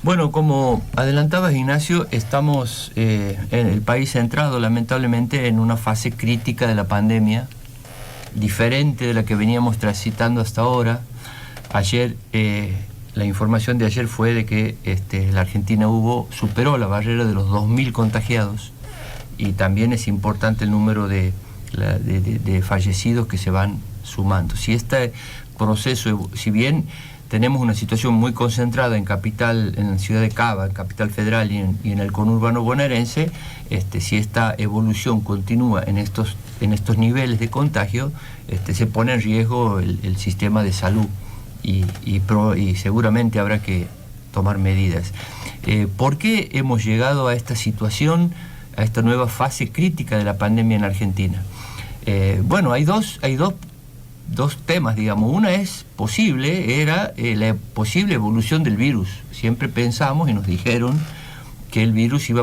Bueno, como adelantabas, Ignacio, estamos en el país centrado lamentablemente en una fase crítica de la pandemia, diferente de la que veníamos transitando hasta ahora. Ayer, la información de ayer fue de que la Argentina superó la barrera de los 2.000 contagiados, y también es importante el número de fallecidos que se van sumando. Si este proceso, si bien tenemos una situación muy concentrada en la ciudad de Cava, en Capital Federal y en el conurbano bonaerense, si esta evolución continúa en estos niveles de contagio, se pone en riesgo el sistema de salud y seguramente habrá que tomar medidas. ¿Por qué hemos llegado a esta situación, a esta nueva fase crítica de la pandemia en Argentina? Bueno, hay dos temas, digamos. Una es era la posible evolución del virus. Siempre pensamos y nos dijeron que el virus se iba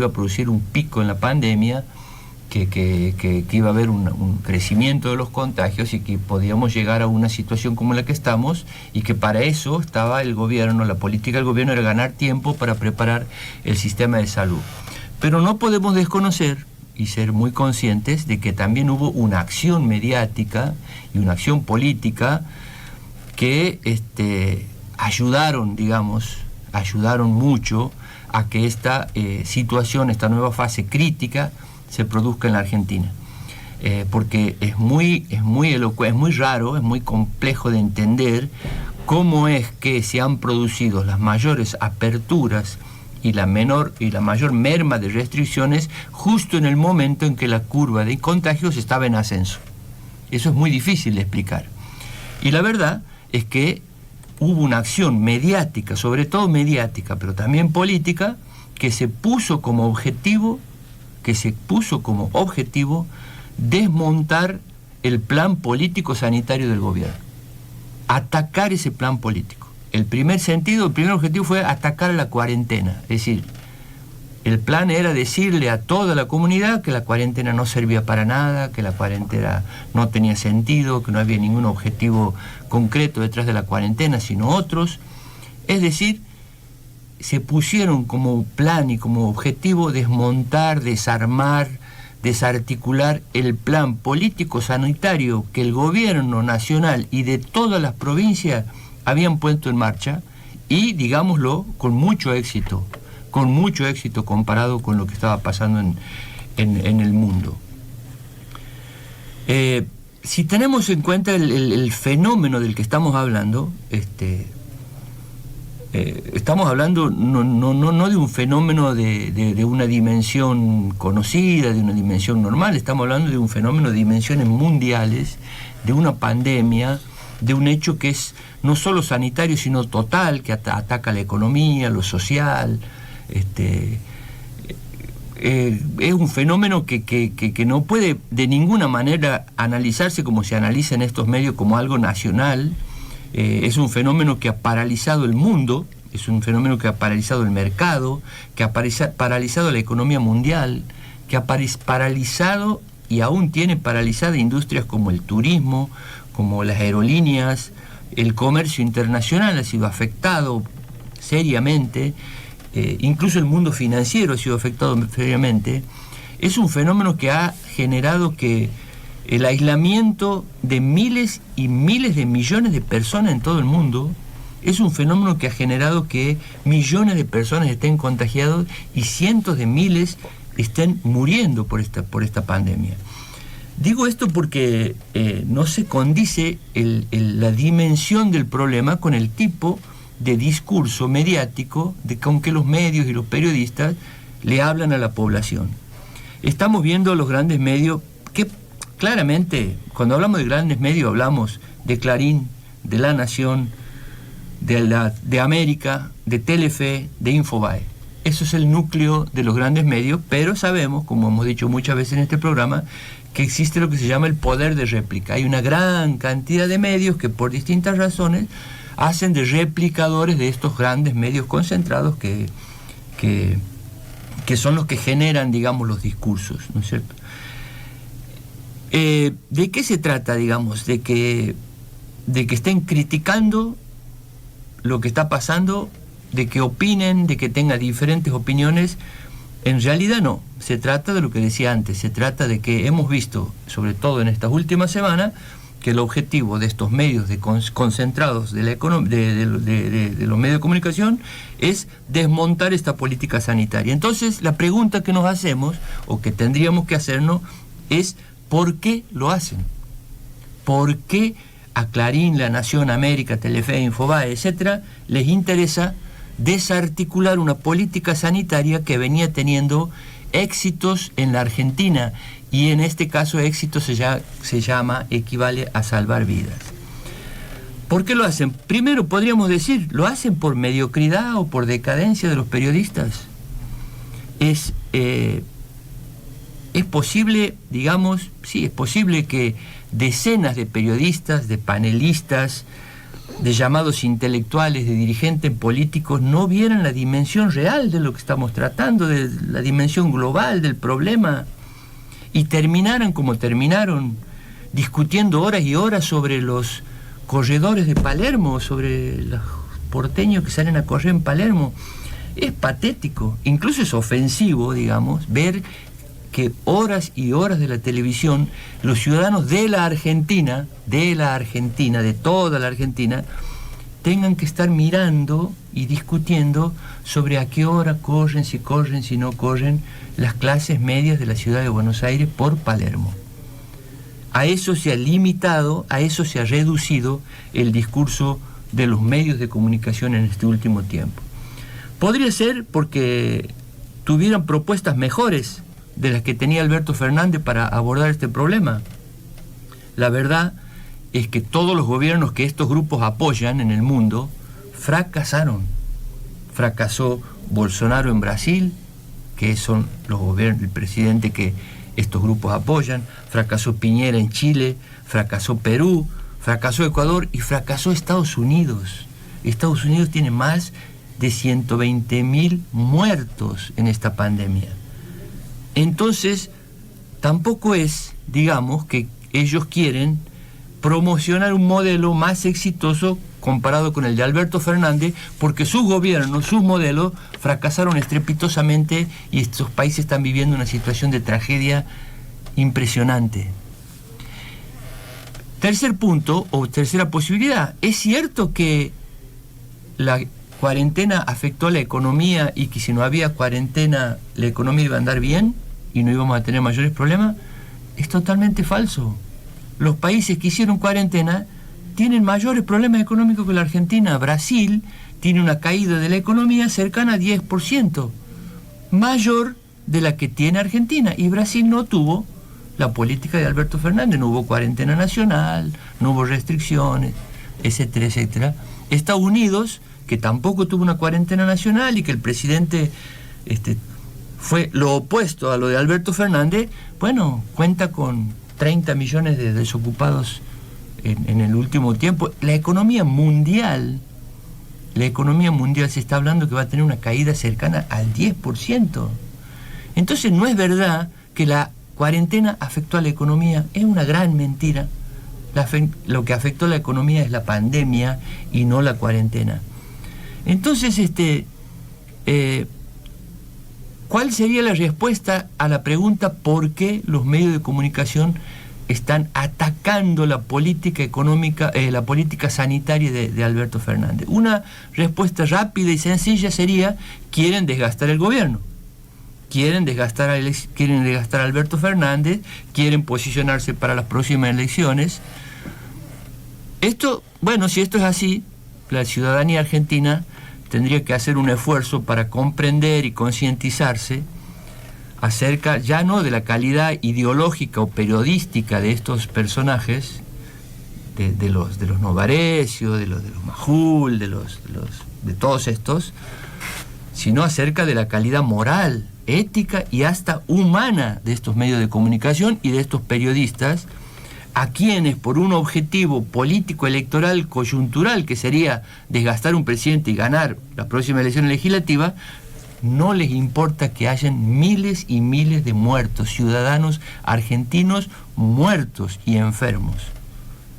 a producir un pico en la pandemia, que iba a haber un crecimiento de los contagios y que podíamos llegar a una situación como la que estamos, y que para eso estaba el gobierno, la política del gobierno era ganar tiempo para preparar el sistema de salud. Pero no podemos desconocer y ser muy conscientes de que también hubo una acción mediática y una acción política que ayudaron mucho a que esta situación, esta nueva fase crítica se produzca en la Argentina. Porque es muy raro, es muy complejo de entender cómo es que se han producido las mayores aperturas y la mayor merma de restricciones justo en el momento en que la curva de contagios estaba en ascenso. Eso es muy difícil de explicar. Y la verdad es que hubo una acción mediática, sobre todo mediática, pero también política, que se puso como objetivo desmontar el plan político sanitario del gobierno, atacar ese plan político. El primer objetivo fue atacar la cuarentena. Es decir, el plan era decirle a toda la comunidad que la cuarentena no servía para nada, que la cuarentena no tenía sentido, que no había ningún objetivo concreto detrás de la cuarentena, sino otros. Es decir, se pusieron como plan y como objetivo desmontar, desarmar, desarticular el plan político sanitario que el gobierno nacional y de todas las provincias habían puesto en marcha, y, digámoslo, con mucho éxito comparado con lo que estaba pasando en el mundo. Si tenemos en cuenta el fenómeno del que estamos hablando, estamos hablando no de un fenómeno de una dimensión conocida, de una dimensión normal. Estamos hablando de un fenómeno de dimensiones mundiales, de una pandemia, de un hecho que es no solo sanitario, sino total, que ataca la economía, lo social. Es un fenómeno que no puede de ninguna manera analizarse como se analiza en estos medios como algo nacional. Es un fenómeno que ha paralizado el mundo, es un fenómeno que ha paralizado el mercado, que ha paralizado la economía mundial, que ha paralizado y aún tiene paralizadas industrias como el turismo, como las aerolíneas. El comercio internacional ha sido afectado seriamente, incluso el mundo financiero ha sido afectado seriamente. Es un fenómeno que ha generado que el aislamiento de miles y miles de millones de personas en todo el mundo, es un fenómeno que ha generado que millones de personas estén contagiados y cientos de miles estén muriendo por esta pandemia. Digo esto porque no se condice la dimensión del problema con el tipo de discurso mediático con que los medios y los periodistas le hablan a la población. Estamos viendo los grandes medios que claramente, cuando hablamos de grandes medios, hablamos de Clarín, de La Nación, de América, de Telefe, de Infobae. Eso es el núcleo de los grandes medios, pero sabemos, como hemos dicho muchas veces en este programa, que existe lo que se llama el poder de réplica. Hay una gran cantidad de medios que por distintas razones hacen de replicadores de estos grandes medios concentrados que son los que generan, digamos, los discursos, ¿no es cierto? ¿De qué se trata, digamos? De que estén criticando lo que está pasando de que opinen, de que tengan diferentes opiniones. En realidad no, se trata de lo que decía antes, se trata de que hemos visto, sobre todo en estas últimas semanas, que el objetivo de estos medios concentrados de los medios de comunicación es desmontar esta política sanitaria. Entonces, la pregunta que nos hacemos, o que tendríamos que hacernos, es ¿por qué lo hacen? ¿Por qué a Clarín, La Nación, América, Telefe, Infobae, etcétera, les interesa desarticular una política sanitaria que venía teniendo éxitos en la Argentina? Y en este caso éxito equivale a salvar vidas. ¿Por qué lo hacen? Primero podríamos decir, ¿lo hacen por mediocridad o por decadencia de los periodistas? Es posible, digamos, sí, es posible que decenas de periodistas, de panelistas, de llamados intelectuales, de dirigentes políticos, no vieran la dimensión real de lo que estamos tratando, de la dimensión global del problema, y terminaran como terminaron, discutiendo horas y horas sobre los corredores de Palermo, sobre los porteños que salen a correr en Palermo. Es patético, incluso es ofensivo, digamos, ver que horas y horas de la televisión, los ciudadanos de la Argentina, de toda la Argentina, tengan que estar mirando y discutiendo sobre a qué hora corren, si no corren las clases medias de la ciudad de Buenos Aires por Palermo. A eso se ha limitado, a eso se ha reducido el discurso de los medios de comunicación en este último tiempo. Podría ser porque tuvieran propuestas mejores de las que tenía Alberto Fernández para abordar este problema. La verdad es que todos los gobiernos que estos grupos apoyan en el mundo fracasaron. Fracasó Bolsonaro en Brasil, que son los gobiernos, el presidente que estos grupos apoyan, fracasó Piñera en Chile, fracasó Perú, fracasó Ecuador y fracasó Estados Unidos. Estados Unidos tiene más de 120.000 muertos en esta pandemia. Entonces, tampoco es, digamos, que ellos quieren promocionar un modelo más exitoso comparado con el de Alberto Fernández, porque sus gobiernos, sus modelos, fracasaron estrepitosamente y estos países están viviendo una situación de tragedia impresionante. Tercer punto, o tercera posibilidad, es cierto que la cuarentena afectó a la economía y que si no había cuarentena la economía iba a andar bien y no íbamos a tener mayores problemas. Es totalmente falso. Los países que hicieron cuarentena tienen mayores problemas económicos que la Argentina. Brasil tiene una caída de la economía cercana a 10%, mayor de la que tiene Argentina, y Brasil no tuvo la política de Alberto Fernández, no hubo cuarentena nacional, no hubo restricciones, etcétera, etcétera. Estados Unidos, que tampoco tuvo una cuarentena nacional y que el presidente fue lo opuesto a lo de Alberto Fernández, bueno, cuenta con 30 millones de desocupados en el último tiempo. La economía mundial se está hablando que va a tener una caída cercana al 10%. Entonces no es verdad que la cuarentena afectó a la economía, es una gran mentira. Lo que afectó a la economía es la pandemia y no la cuarentena. Entonces, ¿cuál sería la respuesta a la pregunta por qué los medios de comunicación están atacando la política económica, la política sanitaria de Alberto Fernández? Una respuesta rápida y sencilla sería: quieren desgastar el gobierno, quieren desgastar a Alberto Fernández, quieren posicionarse para las próximas elecciones. Bueno, si esto es así, la ciudadanía argentina tendría que hacer un esfuerzo para comprender y concientizarse acerca ya no de la calidad ideológica o periodística de estos personajes, de los Novarecio, de los Majul, de todos estos, sino acerca de la calidad moral, ética y hasta humana de estos medios de comunicación y de estos periodistas, a quienes por un objetivo político electoral coyuntural, que sería desgastar un presidente y ganar la próxima elección legislativa, no les importa que hayan miles y miles de muertos, ciudadanos argentinos muertos y enfermos.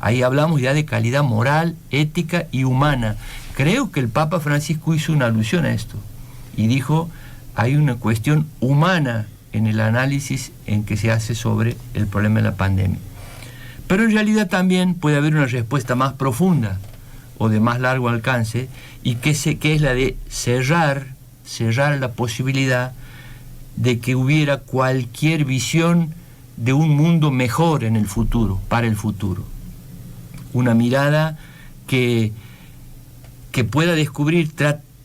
Ahí hablamos ya de calidad moral, ética y humana. Creo que el Papa Francisco hizo una alusión a esto y dijo, hay una cuestión humana en el análisis en que se hace sobre el problema de la pandemia. Pero en realidad también puede haber una respuesta más profunda o de más largo alcance, y que es la de cerrar la posibilidad de que hubiera cualquier visión de un mundo mejor en el futuro, para el futuro. Una mirada que pueda descubrir,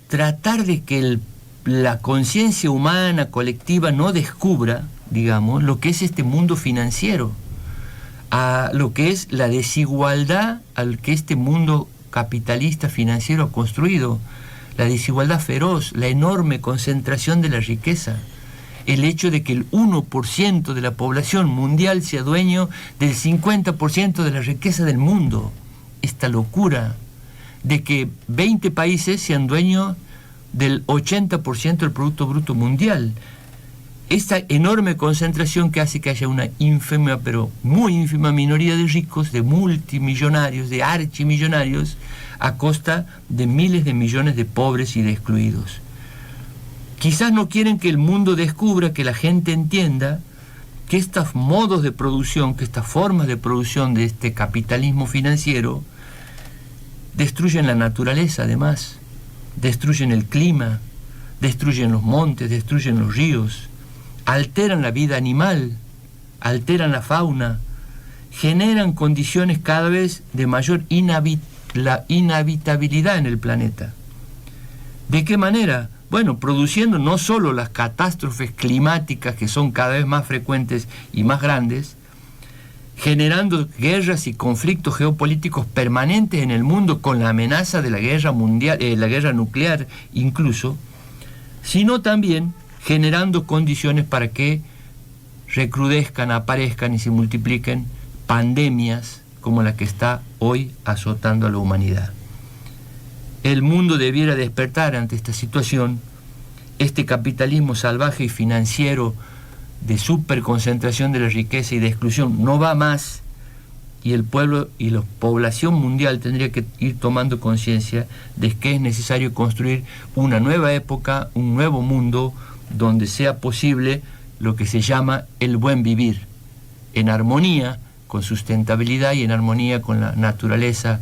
tratar de que la conciencia humana colectiva no descubra, digamos, lo que es este mundo financiero, a lo que es la desigualdad al que este mundo capitalista financiero ha construido, la desigualdad feroz, la enorme concentración de la riqueza, el hecho de que el 1% de la población mundial sea dueño del 50% de la riqueza del mundo, esta locura de que 20 países sean dueños del 80% del Producto Bruto Mundial. Esta enorme concentración que hace que haya una ínfima, pero muy ínfima minoría de ricos, de multimillonarios, de archimillonarios, a costa de miles de millones de pobres y de excluidos. Quizás no quieren que el mundo descubra, que la gente entienda que estos modos de producción, que estas formas de producción de este capitalismo financiero destruyen la naturaleza, además, destruyen el clima, destruyen los montes, destruyen los ríos, alteran la vida animal, alteran la fauna, generan condiciones cada vez de mayor inhabitabilidad en el planeta. ¿De qué manera? Bueno, produciendo no solo las catástrofes climáticas que son cada vez más frecuentes y más grandes, generando guerras y conflictos geopolíticos permanentes en el mundo con la amenaza de la guerra mundial, la guerra nuclear incluso, sino también generando condiciones para que recrudezcan, aparezcan y se multipliquen pandemias como la que está hoy azotando a la humanidad. El mundo debiera despertar ante esta situación. Este capitalismo salvaje y financiero de superconcentración de la riqueza y de exclusión no va más, y el pueblo y la población mundial tendría que ir tomando conciencia de que es necesario construir una nueva época, un nuevo mundo donde sea posible lo que se llama el buen vivir, en armonía con sustentabilidad y en armonía con la naturaleza